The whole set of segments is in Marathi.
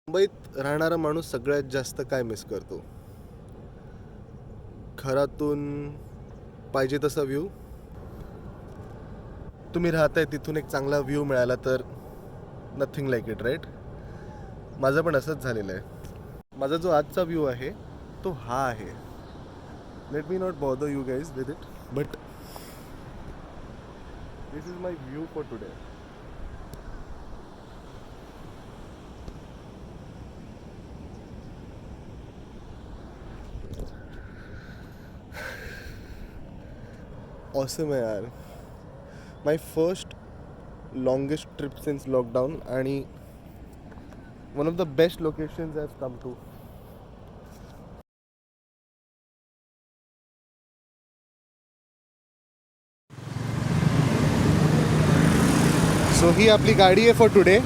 मुंबईत राहणारा माणूस सगळ्यात जास्त काय मिस करतो? घरातून पाहिजे तसा व्ह्यू. तुम्ही राहताय तिथून एक चांगला व्ह्यू मिळाला तर नथिंग लाईक इट, राईट? माझं पण असंच झालेलं आहे. माझा जो आजचा व्ह्यू आहे तो हा आहे. Let me not bother you guys with it, but this is my view for today. Awesome आहे यार. My first longest trip since lockdown आणि one of the best locations I have come to. So ही आपली गाडी आहे फॉर टुडे.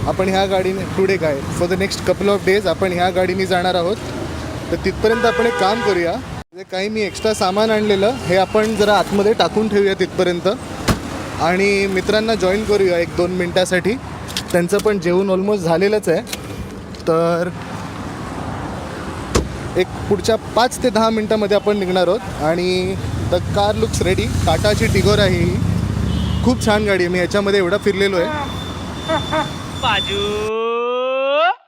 आपण ह्या गाडीने टुडे काय for the next couple of days आपण ह्या गाडीने जाणार आहोत. तर तिथपर्यंत आपण एक काम करूया, म्हणजे काही मी एक्स्ट्रा सामान आणलेलं हे आपण जरा आतमध्ये टाकून ठेवूया तिथपर्यंत आणि मित्रांना जॉईन करूया 1-2 मिनटासाठी. त्यांचं पण जेवण ऑलमोस्ट झालेलंच आहे. तर एक पुढच्या 5 ते 10 मिनटामध्ये आपण निघणार आहोत. आणि द कार लुक्स रेडी. टाटाची टिगोर आहे ही. खूप छान गाडी आहे. मी याच्यामध्ये एवढा फिरलेलो आहे. बाजू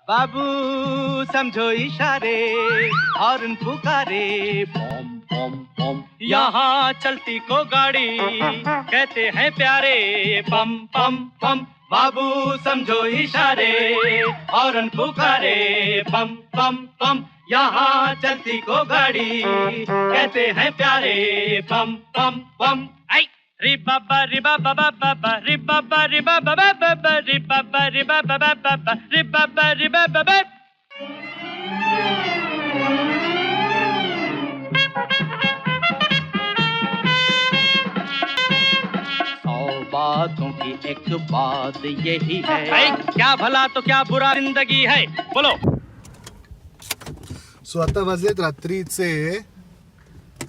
बाबू समझो इशारे हॉर्न पुकारे पॉम पॉम पॉम यहाँ चलती को गाड़ी कहते हैं प्यारे पम पम पम बाबू समझो इशारे हॉर्न पुकारे पम पम पम यहाँ चलती को गाड़ी कहते हैं प्यारे पम पम पम. आई ri ba ba ri ba ba ba ba ba ri ba ba ri ba ba ba ba ba ri ba ba ri ba ba ba ba ba ri ba ba ri ba ba ba. सौ बातों की एक बात यही है क्या भला तो क्या बुरा जिंदगी है बोलो. सो आता वाजलेत रात्रीचे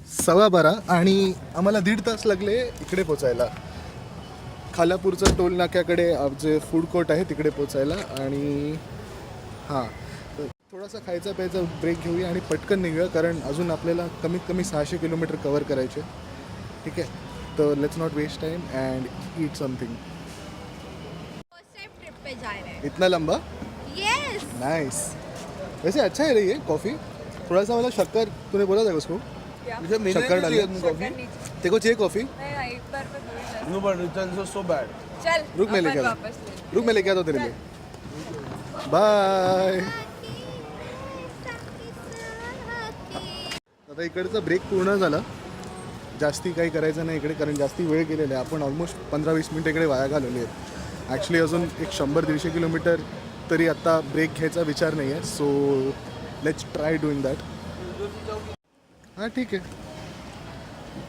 12:15 आणि आम्हाला 1.5 तास लागले इकडे पोचायला. खालापूरचं टोल नाक्याकडे जे फूड कोर्ट आहे तिकडे पोचायला. आणि हां, थोडासा खायचा प्यायचा ब्रेक घेऊया आणि पटकन निघूया, कारण अजून आपल्याला कमीत कमी 600 किलोमीटर कवर करायचे. ठीक आहे, तो let's not waste time and eat something. Trip पे जा रहे हैं. इतना लंबा? यस. नाइस. वैसे अच्छा है रही है कॉफ़ी. थोड़ा सा मतलब शक्कर तूने बोला था उसको, शक्कर डाली कॉफ़ी. तेरे को चाहिए कॉफ़ी? नहीं, एक बार पे थोड़ी जा. No, but it's also so bad. चल रुक मैं लेके अपन आता वापस ले. रुक मैं लेके आता हूँ तेरे लिए. बाय. आता इकडचा ब्रेक पूर्ण झाला. जास्ती काही करायचं नाही इकडे, कारण जास्ती वेळ गेलेला आहे. आपण ऑलमोस्ट 15-20 मिनिटं इकडे वाया घालवली आहेत. ॲक्च्युली अजून एक 100-150 किलोमीटर तरी आता ब्रेक घ्यायचा विचार नाही आहे. So let's try doing that. हां ठीक आहे.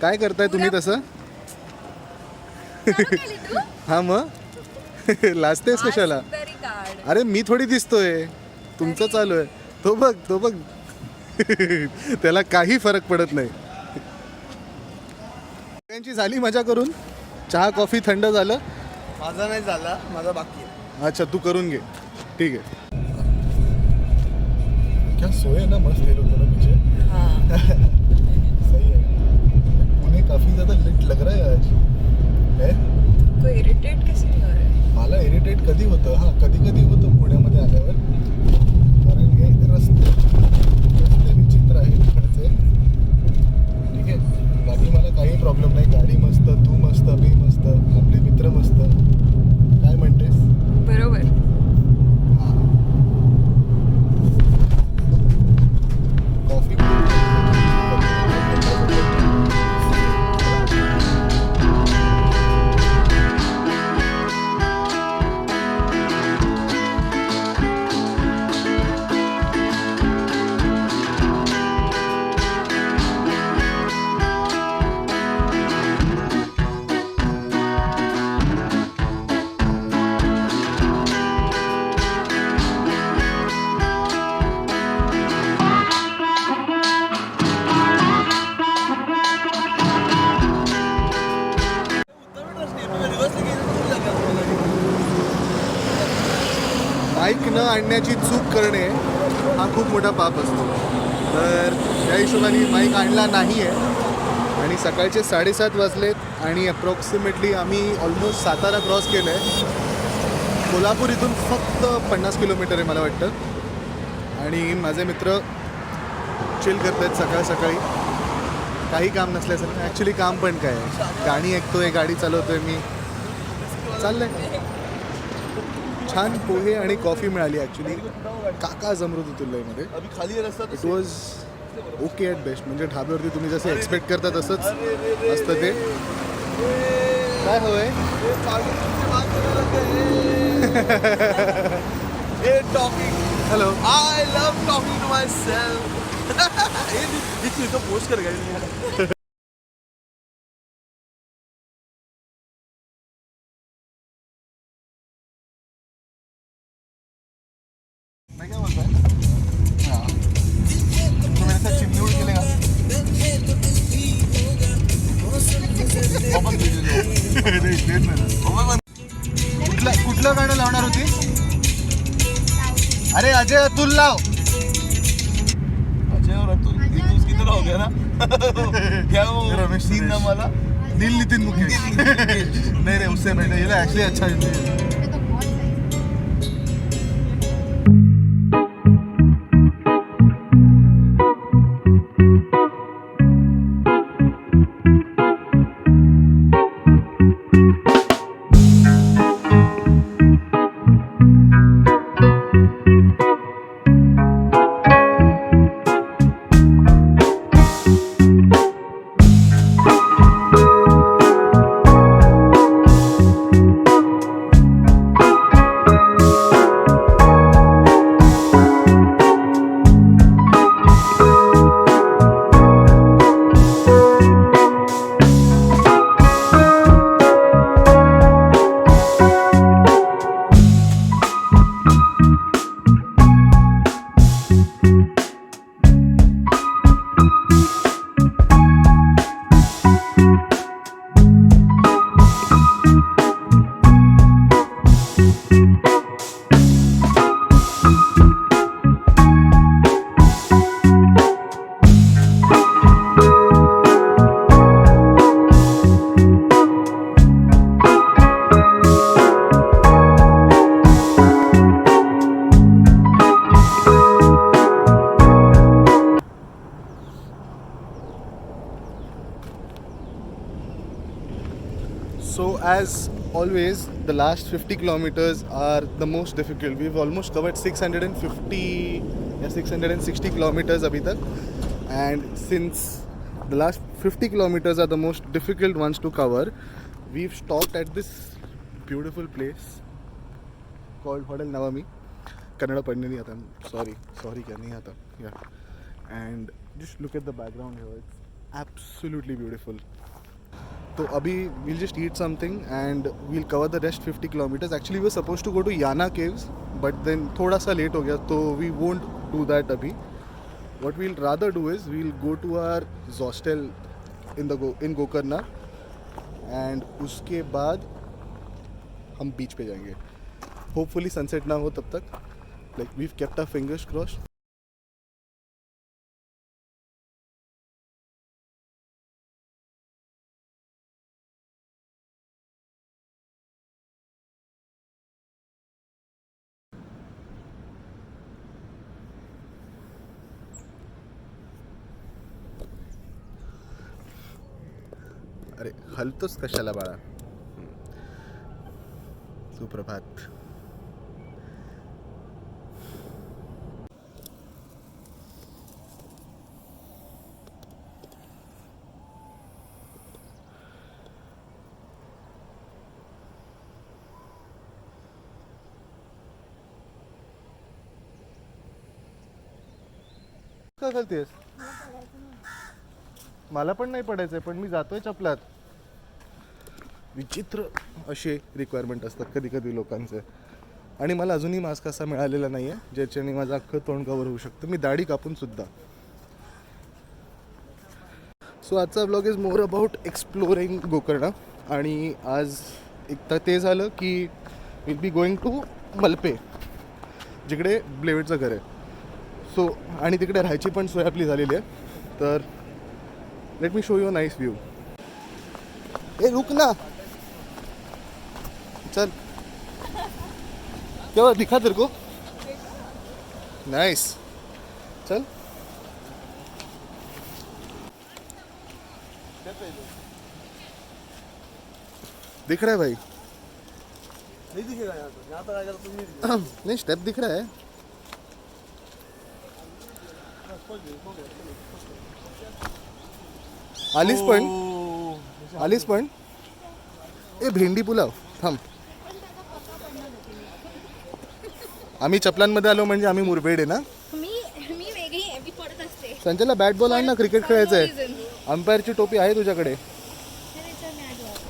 काय करताय तुम्ही तसं? हां मग लाजतेस कशाला? अरे मी थोडी दिसतोय, तुमचं चालू आहे. तो बघ तो बघ त्याला काही फरक पडत नाही. सगळ्यांची झाली मजा करून. चहा कॉफी थंड झालं. माझा नाही झाला, माझा बाकी आहे. अच्छा तू करून घे. ठीक आहे. क्या सोए ना मस्त ये लोग दोनों पीछे. सही है. उन्हें काफी ज्यादा लेट लग रहा है आज. है कोई इरिटेट कैसे नहीं हो रहा है? मला इरिटेट कधी होतं. हां कधी कधी होतं पुण्यामध्ये आल्यावर, कारण हे रस्ते विचित्र आहेत इकडचे. ठीक आहे, बाकी मला काही प्रॉब्लेम नाही. गाडी मस्त, तू मस्त, मी मस्त, आपले मित्र मस्त. काय म्हणतेस? बरोबर. कॉफी आणण्याची चूक करणे हा खूप मोठा पाप असतो. तर त्या हिशोबाने माईक आणला नाही आहे आणि सकाळचे 7:30 वाजलेत आणि अप्रॉक्सिमेटली आम्ही ऑलमोस्ट सातारा क्रॉस केलं आहे. कोल्हापूर इथून फक्त 50 किलोमीटर आहे मला वाटतं. आणि माझे मित्र चिल करत आहेत सकाळ सकाळी, काही काम नसल्यासारखं. ॲक्च्युली काम पण काय आहे, गाणी ऐकतोय, गाडी चालवतोय मी, चाललंय. छान पोहे आणि कॉफी मिळाली ॲक्च्युली काका जमरुद्दुल्लामध्ये. अभी खाली रस्ता it was okay at best. म्हणजे ढाब्यावरती तुम्ही जसं एक्सपेक्ट करता तसंच असतं ते. काय हवंय? Talking. Hello. I love talking to myself. हे तो पोस्ट कर गए. मैं क्या बोलता है? हाँ, तो मेरे साथ चिमनी उड़ खेलेगा. कुठलं गाणं लावणार होती? अरे अजय अतुल लाव. अजय और अतुल किधर हो गया ना. क्या वो रमेश सीन ना वाला नील नितिन मुकेश. नहीं रे, उससे बेटर ये एक्चुअली अच्छा है. So as always, the last 50 kilometers are the most difficult. We've almost covered 650 या 660 kilometers अभी तक. And since the last 50 kilometers are the most difficult ones to cover, we've stopped at this beautiful place called Hotel Navami. Kannada पढ़ने नहीं आता. Sorry क्या नहीं आता. Yeah. And just look at the background here. It's absolutely beautiful. तो अभी we'll just eat something and we'll cover the rest 50 kilometers. Actually we were supposed to go to Yana Caves, but then थोड़ा सा late हो गया, तो we won't do that अभी. What we'll rather do is we'll go to our hostel in Gokarna and उसके बाद हम बीच पे जाएंगे. Hopefully sunset ना हो तब तक. Like we've kept our fingers crossed. अरे हलतोच कशाला बाळा. सुप्रभात. काय करतेस? मला पण नाही पडायचंय, पण मी जातोय चपलात. विचित्र असे रिक्वायरमेंट असतात कधी कधी लोकांचे. आणि मला अजूनही मास्क असा मिळालेला नाही आहे ज्याच्याने माझं अख्खं तोंड कवर होऊ शकतं. मी दाढी कापून सुद्धा. सो आजचा blog is more about exploring Gokarna. आणि आज एक तर ते झालं की विल बी गोईंग टू मलपे. जिकडे ब्लेवेटचं घर आहे. सो आणि तिकडे राहायची पण सोय आपली झालेली आहे. तर let me show you a nice view. ए रुक ना, चल क्या दिखा तेरे को. नाइस, चल. दिख रहा है भाई. नहीं दिखेगा यहाँ तो आएगा तो तुम नहीं दिखेगा. नहीं स्टेप दिख रहा है. आलीस पण ए भेंडी पुलाव थांब. आम्ही चपलांमध्ये आलो म्हणजे आम्ही मुरबेड आहे ना. मी वेगळी आहे, मी पडत असते. संजयला बॅट बॉल आण ना, क्रिकेट खेळायचं आहे. अंपायरची टोपी आहे तुझ्याकडे.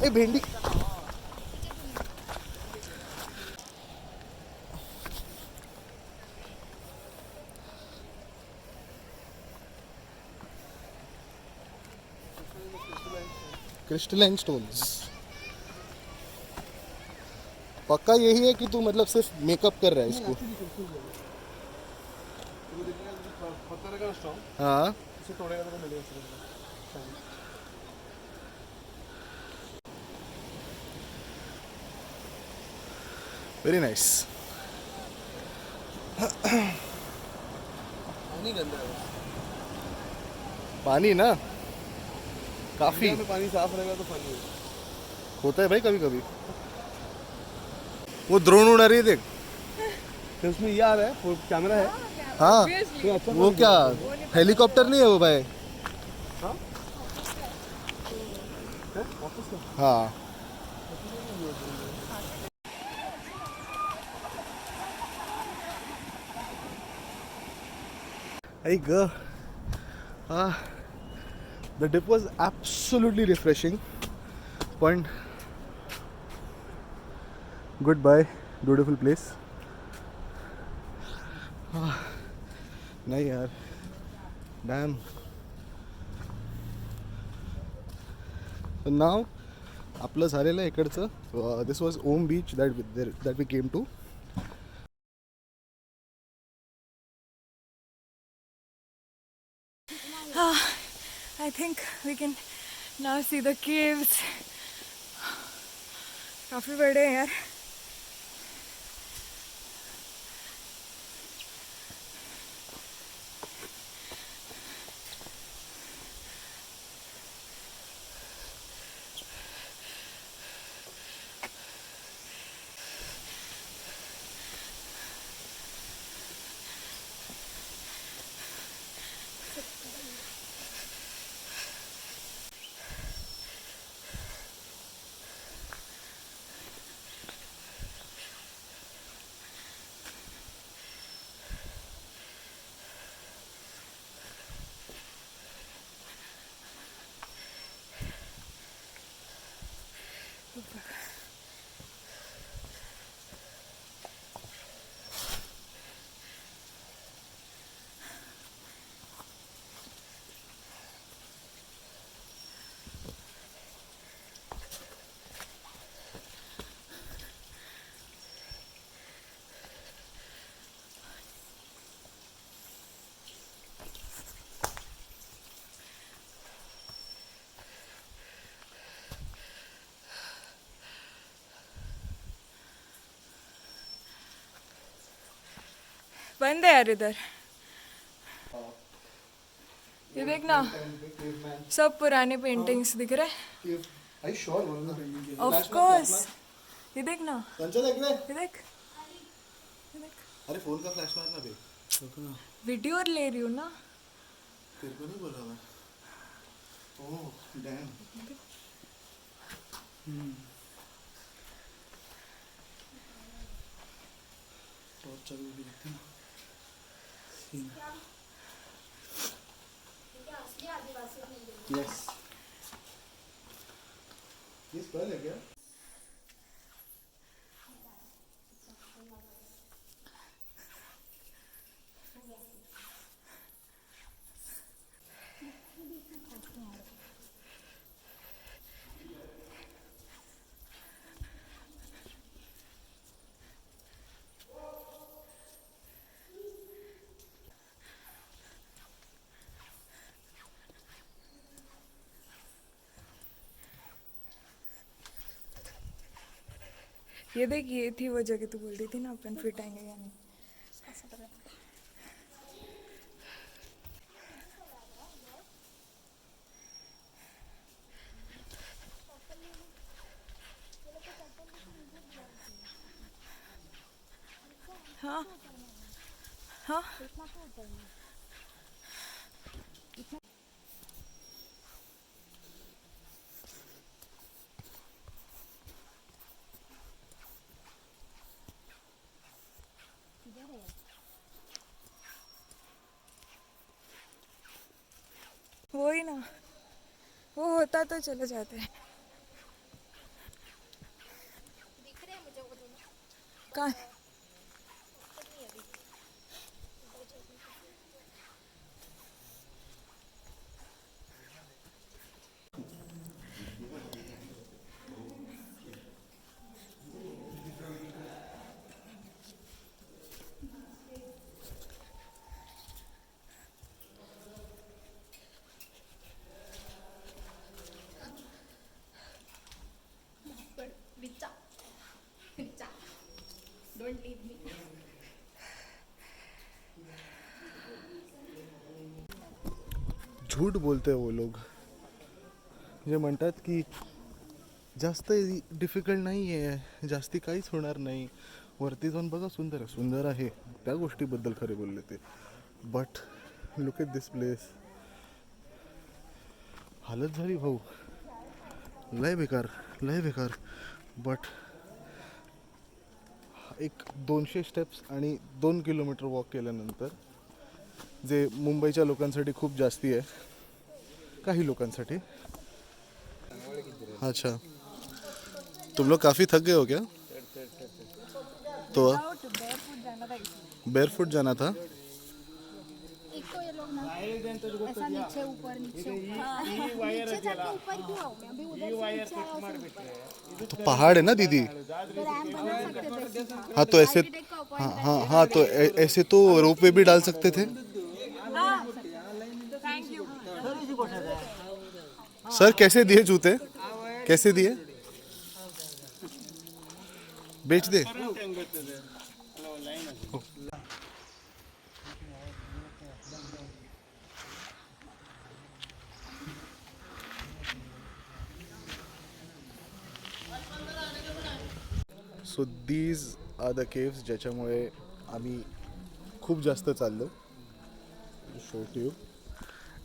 ए भेंडी. Crystalline stones. पक्का यही है कि तू मतलब सिर्फ मेकअप कर रहा है इसको. पत्थर का स्ट्रॉन्ग हाँ इसे तोड़ेगा तो मिलेगा. Very nice. पानी गंदा है. पानी ना काफी इंडिया में पानी साफ रहेगा तो पानी है. होता है भाई कभी कभी. वो ड्रोन उड़ा रही है देख. तो उसमें ये आ रहा है कैमरा है. हाँ तो अच्छा वो क्या हेलीकॉप्टर नहीं है वो भाई. वापस का. हाँ Hey girl. The dip was absolutely refreshing. Point. Goodbye, beautiful place. नहीं यार. Damn. So now आपलं झालेलं आहे इकडचं. This was Om Beach that we came to. I think we can now see the caves. काफी बड़े हैं यार. बंद है यार इधर. ये देख ना, सब पुराने पेंटिंग्स दिख रहे हैं. Are you sure? Of course. ये देख ना, संजय देख रहे. ये देख. अरे फोन का फ्लैश मारना बे. वीडियो ले रही हूँ ना. तेरे को नहीं बोला मैं. Oh damn. और चलो भी देखते हैं. यस. ये स्पेल है क्या? ये देख, ये थी वो जगह तू बोल रही थी ना अपन फिट आएंगे या नहीं। हाँ हाँ वही ना, वो होता तो चले जाते हैं। कहाँ? Vicha. Vicha. Don't leave me. झूठ बोलते वो लोग जे म्हणतात की जास्त डिफिकल्ट नाही आहे, जास्ती काहीच होणार नाही, वरती जाऊन बघा सुंदर आहे, सुंदर आहे, त्या गोष्टीबद्दल खरे बोलले ते. But look at this place. हालत झाली भाऊ, लय बेकार, लय बेकार. बट एक 200 स्टेप्स आणि 2 किलोमीटर वॉक केल्यानंतर, जे मुंबईच्या लोकांसाठी खूप जास्ती आहे, काही लोकांसाठी. अच्छा, तुम लोग काफ़ी थक गए हो क्या? तो बेयरफुट जाना था. एक तो ये लोग ना ऐसा नीचे ऊपर नीचे नीचे जाके ऊपर क्यों आओ? मैं अभी उधर से नीचे आया हूँ ऊपर। तो पहाड़ है ना दीदी. तो रैंप बना सकते थे। हाँ तो ऐसे, हाँ हाँ हाँ, तो ऐसे तो रोप वे भी डाल सकते थे. Thank you. सर कैसे दिए जूते, कैसे दिए? बेच दे. So these are the caves ज्याच्यामुळे आम्ही खूप जास्त चाललो. Show to.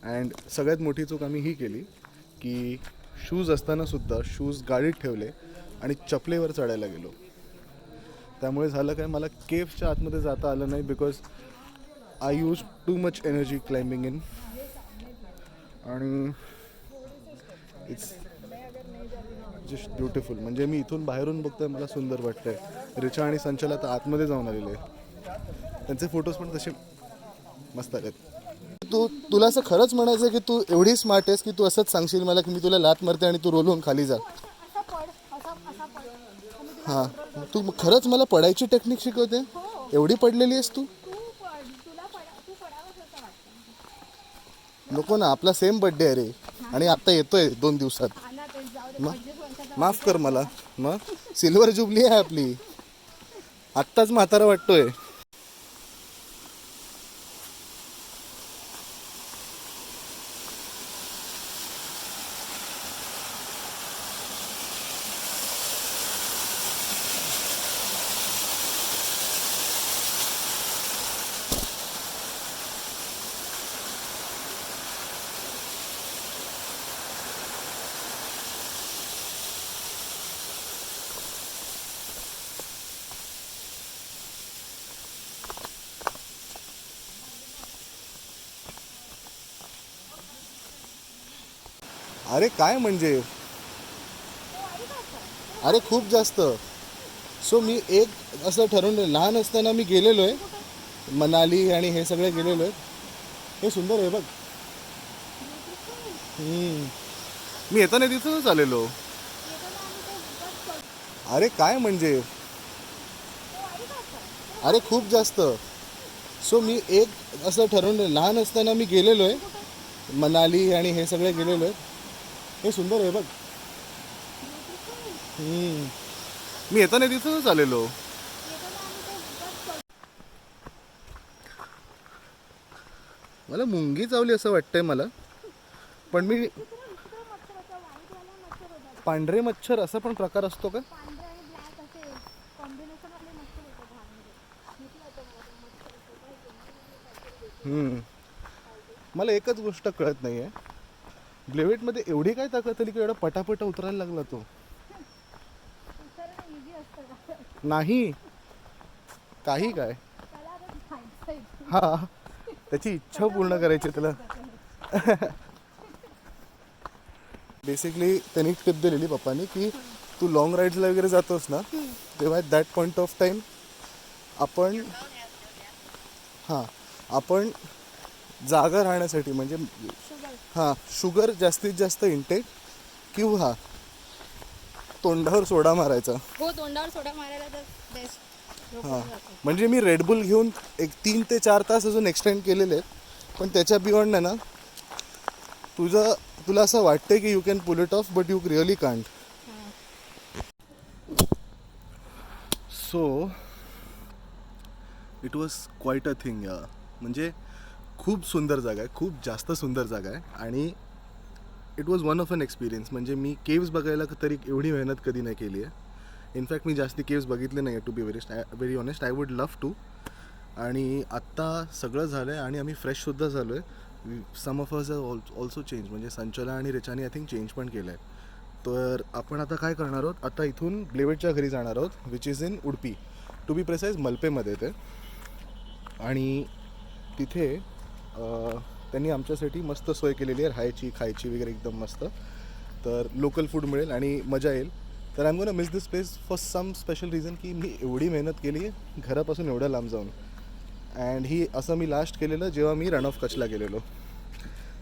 अँड सगळ्यात मोठी चूक आम्ही ही केली की शूज असताना सुद्धा शूज गाडीत ठेवले आणि चपलेवर चढायला गेलो. त्यामुळे झालं काय, मला केव्सच्या आतमध्ये जाता आलं नाही because I use too much energy climbing in. आणि इट्स जस्ट ब्युटिफुल. म्हणजे मी इथून बाहेरून बघतोय, मला सुंदर वाटतंय. रिचा आणि संचला तर आतमध्ये जाऊन आलेले, त्यांचे फोटोज पण तसे मस्त आहेत. तुला असं खरंच म्हणायचं की तू एवढी स्मार्ट आहेस की तू असंच सांगशील मला की मी तुला लात मारते आणि तू रोल होऊन खाली जा. हां, तू खरंच मला पडायची टेक्निक शिकवते? एवढी पडलेली आहेस तू? नको ना, आपला सेम बर्थडे आहे रे, आणि आता येतोय 2 दिवसात. मग माफ कर मला. मग सिल्वर जुबली आहे आपली, आत्ताच म्हातारा वाटतोय. अरे काय म्हणजे, अरे खूप जास्त. सो मी एक असं ठरवलं, लहान असताना मी गेलेलो आहे मनाली आणि हे सगळे गेलेलो आहे. हे सुंदर आहे बघ. मी येताना तिथूनच आलेलो. अरे काय म्हणजे, अरे खूप जास्त. सो मी एक असं ठरवलं, लहान असताना मी गेलेलो आहे मनाली आणि हे सगळे गेलेलो आहे. हे सुंदर आहे बघ. मी मी येताना तिथूनच आलेलो. मला मुंगी चावली असं वाटतंय मला, पण मी पांढरे मच्छर असा पण प्रकार असतो का? पांढरे आणि ब्लॅक असे कॉम्बिनेशन वाले मच्छर होते घरामध्ये. भीती वाटते मला ते मच्छर. मला एकच गोष्ट कळत नाही आहे, ब्लेवेटमध्ये एवढी काय ताकद आली की एवढा पटापटा उतरायला लागला तो? उतरणं इझी असतं का? नाही काही काय, त्याला आता खायचंय. हा त्याची इच्छा पूर्ण करायची त्याला. बेसिकली त्यांनी टिप दिलेली पप्पानी की तू लॉंग राईड्सला वगैरे जातोस ना, तेव्हा at that point of time आपण जागा राहण्यासाठी म्हणजे शुगर जास्तीत जास्त इंटेक किंवा तोंडावर सोडा मारायचा. हो, तोंडावर सोडा मारायला तर बेस्ट. म्हणजे मी रेडबुल घेऊन एक 3 ते 4 तास अजून एक्सटेंड केलेले आहेत, पण त्याच्या बियॉन्ड ना तुला असं वाटतंय की you can pull it off but you really can't. So it was quite a thing या. म्हणजे खूप सुंदर जागा आहे, खूप जास्त सुंदर जागा आहे आणि it was one of an experience. म्हणजे मी केव्ज बघायला तरी एवढी मेहनत कधी नाही केली आहे. इनफॅक्ट मी जास्ती केव्ज बघितले नाही आहे to be very honest. I would love to. आणि आत्ता सगळं झालं आहे आणि आम्ही फ्रेशसुद्धा झालो आहे. सम ऑफ अस ऑल्सो चेंज, म्हणजे संचला आणि रिचानी आय थिंक चेंज पण केलं आहे. तर आपण आता काय करणार आहोत, आता इथून ब्लेवेटच्या घरी जाणार आहोत, which is in Udupi, to be precise मल्पेमध्ये ते. आणि तिथे त्यांनी आमच्यासाठी मस्त सोय केलेली आहे राहायची खायची वगैरे एकदम मस्त. तर लोकल फूड मिळेल आणि मजा येईल. तर I am gonna miss this place for some special reason की मी एवढी मेहनत केली आहे घरापासून एवढ्या लांब जाऊन. अँड ही असं मी लास्ट केलेलं जेव्हा मी रन ऑफ कच्छला गेलेलो.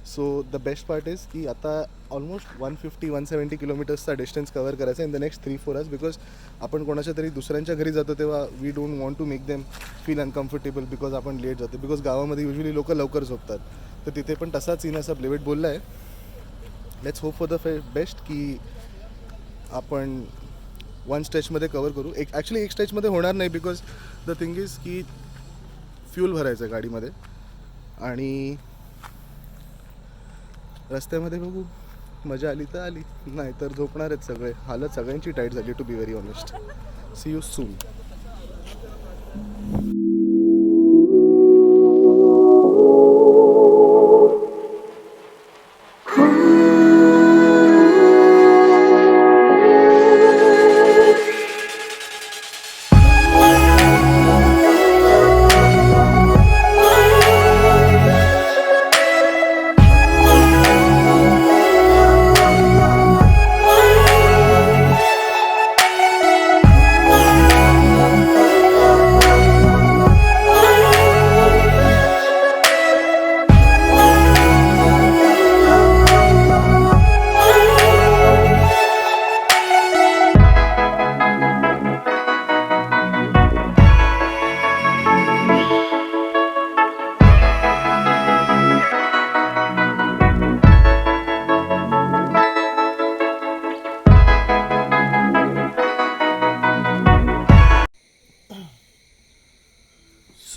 So the best part is की आता ऑलमोस्ट 150-170 किलोमीटर्सचा डिस्टन्स कवर करायचा in the next 3-4 hours. Because आपण कोणाच्या तरी दुसऱ्यांच्या घरी जातो तेव्हा we don't want to make them feel uncomfortable because आपण लेट जातो. बिकॉज गावामध्ये युजली लोक लवकर झोपतात. तर तिथे पण तसाच सीन असा ब्लेवेट बोलला आहे. Let's hope for the best की आपण 1 स्ट्रेचमध्ये कवर करू. ॲक्च्युली 1 स्ट्रेचमध्ये होणार नाही बिकॉज द थिंग इज की फ्यूल भरायचं आहे गाडीमध्ये आणि रस्त्यामध्ये बघू मजा आली तर आली, नाही तर झोपणार आहेत सगळे. हालत सगळ्यांची टाईट झाली to be very honest. See you soon.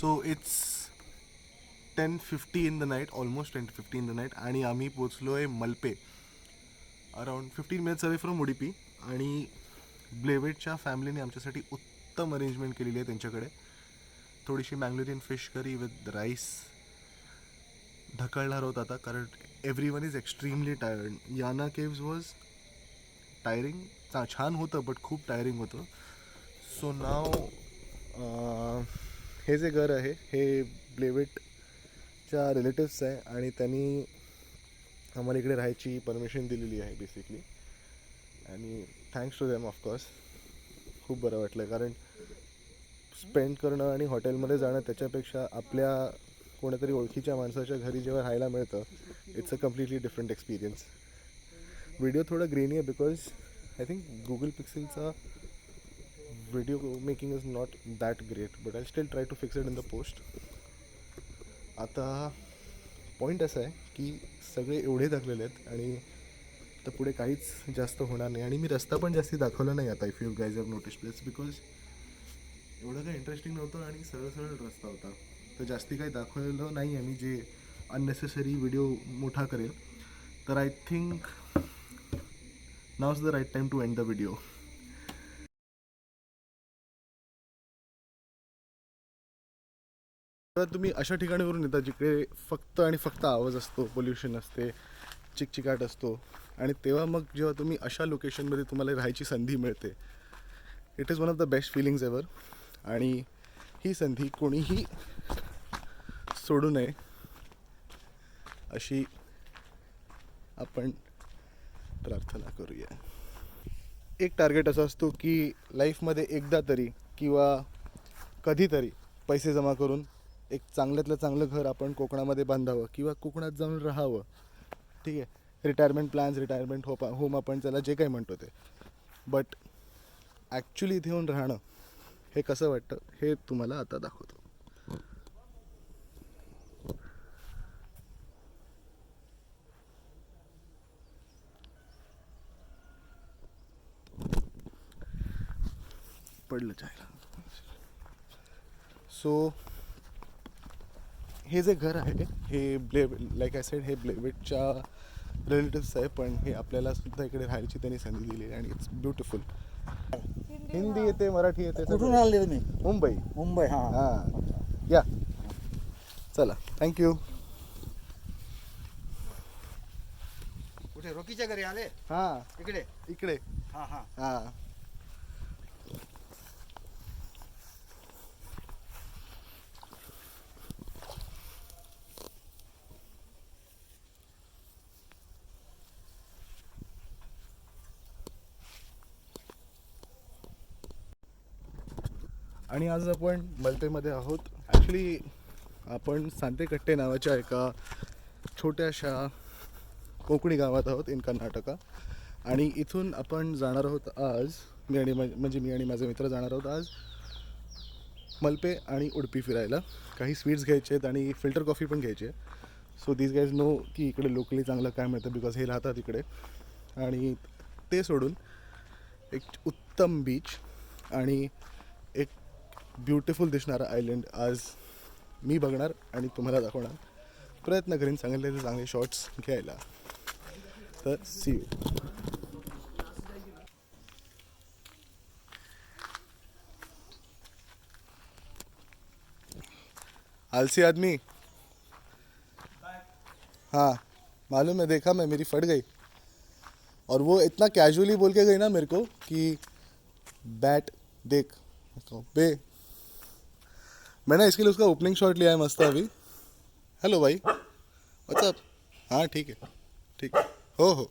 So it's 10:50 in the night, almost 10:50 in the night आणि आम्ही पोचलो आहे Malpe, around 15 minutes away from Udupi. आणि ब्लेवेटच्या फॅमिलीने आमच्यासाठी उत्तम अरेंजमेंट केलेली आहे. त्यांच्याकडे थोडीशी Mangalorean fish curry with rice ढकलणार आहोत आता, कारण every one is extremely tired. याना केव्ज वॉज टायरिंग, छान होतं बट खूप टायरिंग होतं. सो नाव हे जे घर आहे हे ब्लेवेटच्या रिलेटिव्स आहे आणि त्यांनी आम्हाला इकडे राहायची परमिशन दिलेली आहे बेसिकली. आणि थँक्स टू देम ऑफकोर्स. खूप बरं वाटलं, कारण स्पेंड करणं आणि हॉटेलमध्ये जाणं त्याच्यापेक्षा आपल्या कोणीतरी ओळखीच्या माणसाच्या घरी जेव्हा राहायला मिळतं, it's a completely different experience. Video थोडा ग्रेनी आहे बिकॉज आय थिंक गुगल पिक्सेलचा video making is not that great, but I still try to fix it in the post. आता पॉईंट असा आहे की सगळे एवढे थकलेले आहेत आणि तर पुढे काहीच जास्त होणार नाही. आणि मी रस्ता पण जास्ती दाखवला नाही आता, if you guys have notice place, because एवढं काही इंटरेस्टिंग नव्हतं आणि सरळ सरळ रस्ता होता. तर जास्ती काही दाखवलं नाही आहे मी, जे अननेसेसरी व्हिडिओ मोठा करेल. तर I think now is the right time to end the video. तर तुम्ही अशा ठिकाणीवरून येता जिकडे फक्त आणि फक्त आवाज असतो, पोल्युशन असते, चिकचिकाट असतो, आणि तेव्हा मग जेव्हा तुम्ही अशा लोकेशनमध्ये तुम्हाला राहायची संधी मिळते, it is one of the best feelings ever. आणि ही संधी कोणीही सोडू नये अशी आपण प्रार्थना करूया. एक टार्गेट असा असतो की लाईफमध्ये एकदा तरी किंवा कधीतरी पैसे जमा करून एक चांगल्यातलं चांगलं घर आपण कोकणामध्ये बांधावं किंवा कोकणात जाऊन राहावं. ठीक आहे, रिटायरमेंट प्लॅन्स, रिटायरमेंट होम आपण त्याला जे काही म्हणतो ते. बट ॲक्च्युली इथे येऊन राहणं हे कसं वाटतं हे तुम्हाला आता दाखवतो. पडलं जायला. सो हे जे घर आहे हे लाईक आय सेड हे ब्लेवेटच्या रिलेटिव्स आहे, पण हे आपल्याला सुद्धा इकडे राहायची त्यांनी संधी दिली आहे आणि इट्स ब्युटिफुल. हिंदी येते, मराठी येते. कुठून आले तुम्ही? मुंबई. मुंबई. हां हां, या चला, थँक्यू. कुठे रोकीच्या घरी आले? हां, इकडे. इकडे. हां हां. हां, आणि आज आपण मलपेमध्ये आहोत. ॲक्च्युली आपण सांतेकट्टे नावाच्या एका छोट्याशा कोकणी गावात आहोत इन कर्नाटका. आणि इथून आपण जाणार आहोत आज, मी आणि माझे मित्र जाणार आहोत आज मलपे आणि उडपी फिरायला. काही स्वीट्स घ्यायचे आहेत आणि फिल्टर कॉफी पण घ्यायची आहे. सो दीज गाईज नो की इकडे लोकली चांगलं काय मिळतं, बिकॉज हे राहतात इकडे. आणि ते सोडून एक उत्तम बीच आणि एक ब्युटिफुल दिसणारा आयलंड आज मी बघणार आणि तुम्हाला दाखवणार. प्रयत्न करीन सांगितले चांगले शॉट्स घ्यायला. तर सी यू. आलसी आदमी. हाँ मालूम है, देखा मैं, मेरी फट गई. और वो इतना कैजुअली बोल के गई ना मेरे को कि बैट देख. बे मैंने इसके लिए उसका ओपनिंग शॉट लिया है मस्त अभी. हेलो भाई, व्हाट्सअप. हाँ ठीक है, ठीक है. हो हो.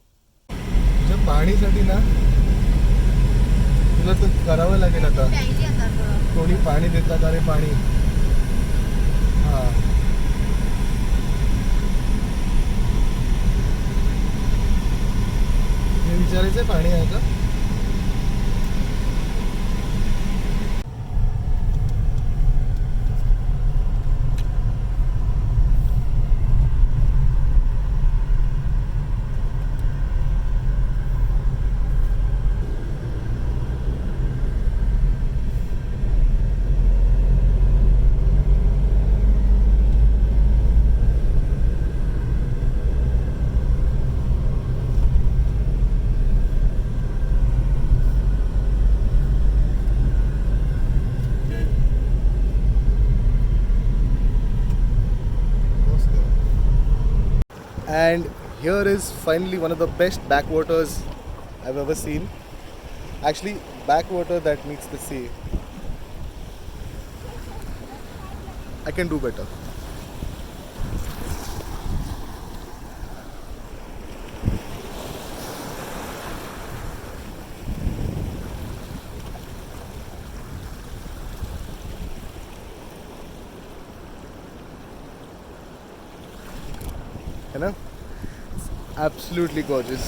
जब पाणीसाठी ना तुला तर करावं लागेल आता. कोणी पाणी देता का रे पाणी. हां, हे विचारायचं पाणी आहे का. And here is finally one of the best backwaters I've ever seen. Actually, backwater that meets the sea. I can do better. You know? It's absolutely gorgeous.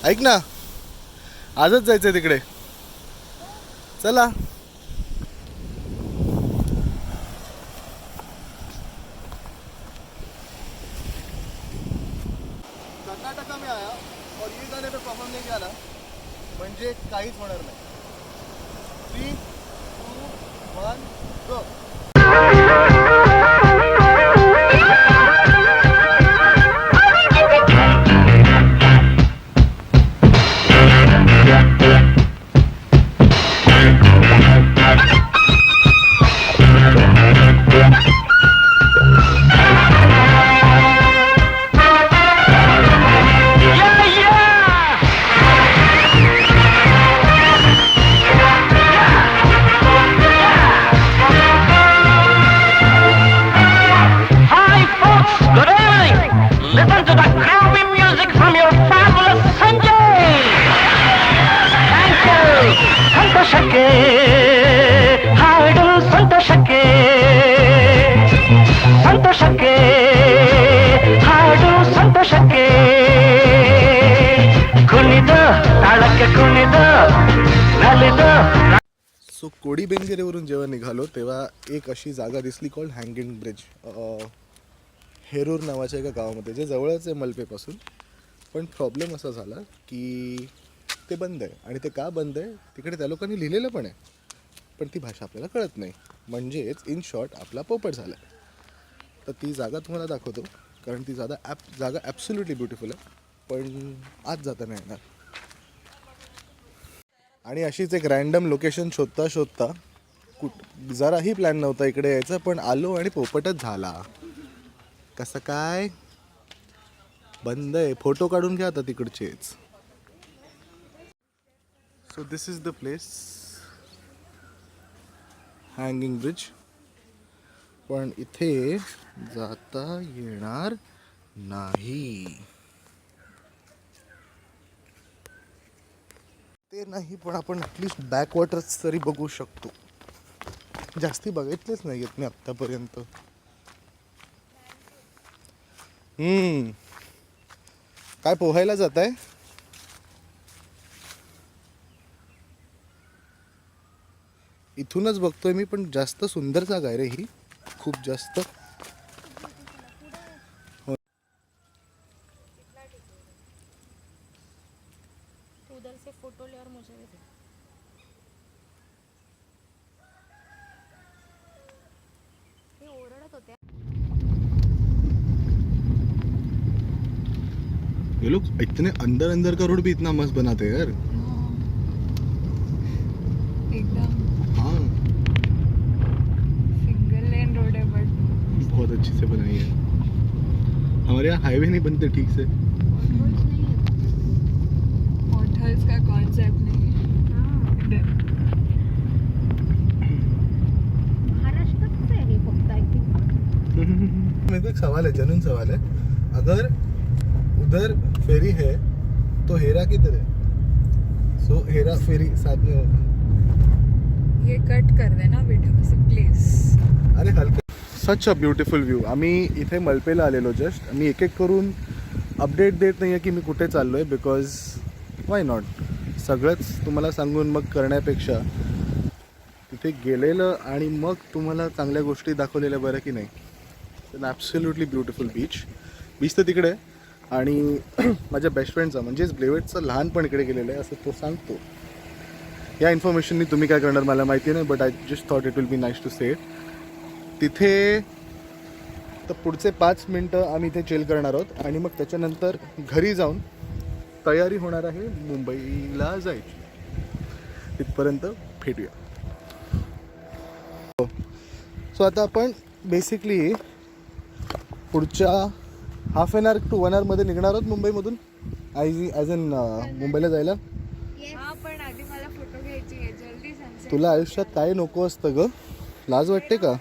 ऐक ना, आजच जायचंय तिकडे. चला. कर्नाटका में आया और ये गाने पे परफॉर्म नहीं किया ना म्हणजे काहीच होणार नाही. 3, 2, 1 गो. Hi folks, good evening. Listen to the groovy music from your fabulous Sanjay. Thank you. ಸಂತೋಷಕ್ಕೆ ಹಾಡು ಸಂತೋಷಕ್ಕೆ ಸಂತೋಷಕ್ಕೆ ಹಾಡು ಸಂತೋಷಕ್ಕೆ ಕುಣಿದು ತಾಳಕ್ಕೆ ಕುಣಿದು ನಲಿದು. सो कोडी बेंगेरेवरून जेव्हा निघालो तेव्हा एक अशी जागा दिसली कॉल्ड हँगिंग ब्रिज, हेरूर नावाच्या एका गावामध्ये, जे जवळच आहे मलपेपासून. पण प्रॉब्लेम असा झाला की ते बंद आहे. आणि ते का बंद आहे तिकडे त्या लोकांनी लिहिलेलं पण आहे, पण ती भाषा आपल्याला कळत नाही. म्हणजेच इन शॉर्ट आपला पोपट झाला. तर ती जागा तुम्हाला दाखवतो, कारण ती जागा ॲब्सोल्युटली ब्युटिफुल आहे, पण आज जाता नाही येणार. आणि अशीच एक रँडम लोकेशन शोधता शोधता जराही प्लॅन नव्हता इकडे यायचा, पण आलो आणि पोपटच झाला. कसं काय? बंद आहे. फोटो काढून घ्या आता तिकडचेच. So this is the place, hanging bridge. पण इथे जाता येणार नाही. ते नाही, पण आपण ॲटलिस्ट बॅकवॉटर्स तरी बघू शकतो. जास्ती बघितलेच नाही आहेत मी आत्तापर्यंत. काय पोहायला जात आहे? इथूनच बघतोय मी, पण जास्त सुंदर जागा आहे रे ही, खूप जास्त. उधर से फोटो ले और मुझे भी दे. हे ओरडत होते. ये लोग इतने अंदर अंदर का रोड भी इतना मस्त बनाते हैं यार. एकदम हाँ, सिंगल लेन रोड है बट बहुत अच्छी से बनाई है. हमारे यहाँ हाईवे नहीं बनते ठीक से. हॉटेल्स का कॉन्सेप्ट नहीं है. महाराष्ट्रात आहे हे फक्त आय थिंक. मेरे को एक सवाल है, जेन्युइन सवाल है. अगर उधर फेरी है तो हेरा किधर है? सो हेरा फेरी साथ में होगा. ये कट कर देना वीडियो से प्लीज. अरे हलका. सच अ ब्युटिफुल व्ह्यू. आम्ही इथे मलपेला आलेलो जस्ट. मी एक एक करून अपडेट देत नाही आहे की मी कुठे चाललो आहे, बिकॉज वाय नॉट. सगळंच तुम्हाला सांगून मग करण्यापेक्षा तिथे गेलेलं आणि मग तुम्हाला चांगल्या गोष्टी दाखवलेल्या बरं की नाही. तर ॲब्सोल्युटली ब्युटिफुल बीच तर तिकडे आहे. आणि माझ्या बेस्ट फ्रेंडचा म्हणजेच ब्लेवेटचं लहानपण इकडे गेलेलं आहे असं तो सांगतो. या इन्फॉर्मेशननी तुम्ही काय करणार मला माहिती नाही, but I just thought it will be nice to say it. तिथे तर पुढचे 5 मिनटं आम्ही इथे चिल करणार आहोत आणि मग त्याच्यानंतर घरी जाऊन तयारी होणार आहे मुंबईला जायची. तिथपर्यंत भेटूया. सो आता आपण बेसिकली पुढच्या हाफ एन आवर टू 1 आवरमध्ये निघणार आहोत मुंबईमधून, ॲज इन मुंबईला जायला. हा पण आधी मला फोटो घ्यायची आहे. जल्दी सनसेट. तुला आयुष्यात काय नको असतं ग? लाज वाटते का?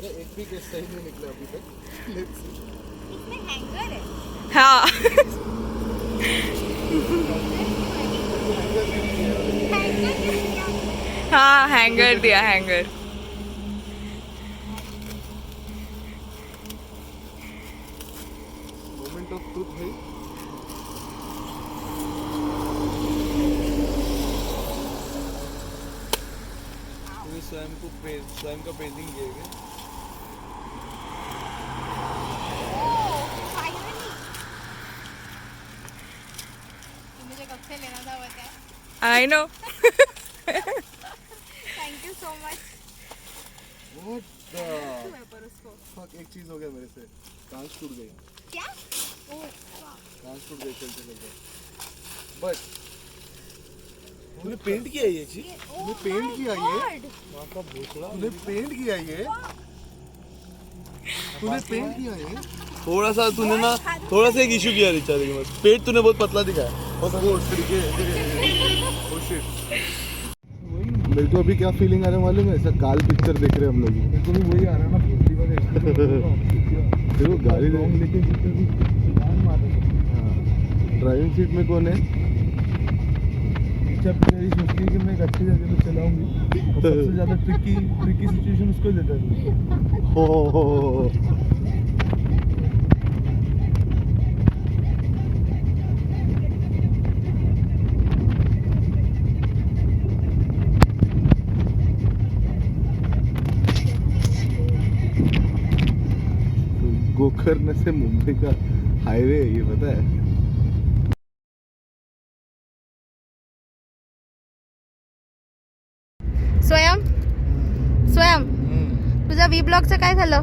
एक भी केस सही नहीं निकला अभी तक। Let's see. इसमें हैंगर है। हाँ हैंगर क्या? हाँ हैंगर दिया हैंगर। मोमेंट ऑफ ट्रूथ है। तुम्ही स्वयं का पेंटिंग किया फाइनली मुझे कब से लेना था बताया। I know. Thank you so much. What the fuck, एक चीज हो गया मेरे से, कांच टूट गई। क्या? ओह कांच टूट गई चलते चलते। बट तूने पेंट किया है ये चीज? तूने पेंट किया ये? तूने पेंट किया ये? तूने पेंट किया ये? थोड़ा सा तूने ना थोड़ा सा एक इशू किया रिचार्ज के पास, पेट तूने बहुत पतला दिखाया। मेरे को अभी क्या फीलिंग आ रहा है मालूम है? ऐसा काल पिक्चर देख रहे हैं हम लोग। मेरे को भी वही आ रहा है ना। देखो गाड़ी लेके ड्राइविंग सीट में कौन है? मेरी सोचती है कि मैं एक अच्छी जगह पे चलाऊंगी और सबसे ज्यादा ट्रिकी सिचुएशन उसको देता है। हो गोकर्ण से मुंबई का हाईवे है ये, पता है? स्वयं तुझा वी ब्लॉगचं काय झालं?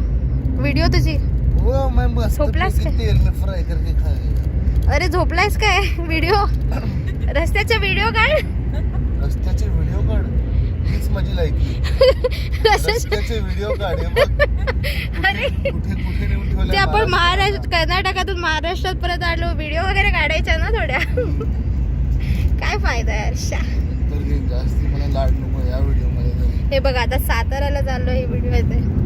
व्हिडिओ तुझी वो मैं मस्त झोपलास काय? तेल में फ्राई करके खाएगा। अरे झोपलायस काय? व्हिडिओ रस्त्याचे व्हिडिओ काढ. रस्त्याचे व्हिडिओ काढ, हीच माझी लायकी. रस्त्याचे व्हिडिओ काढ. हे बघ, अरे कुठे कुठे नेऊन ठेवलंय ते आपण महाराष्ट्रात. कर्नाटकातून महाराष्ट्रात परत आलो, व्हिडिओ वगैरे काढायच्या ना थोड्या. काय फायदा आहे हर्षा? तर जास्ती मला लाड नको या व्हिडिओ मध्ये. हे बघ आता साताऱ्याला चाललो, हे व्हिडिओ येते.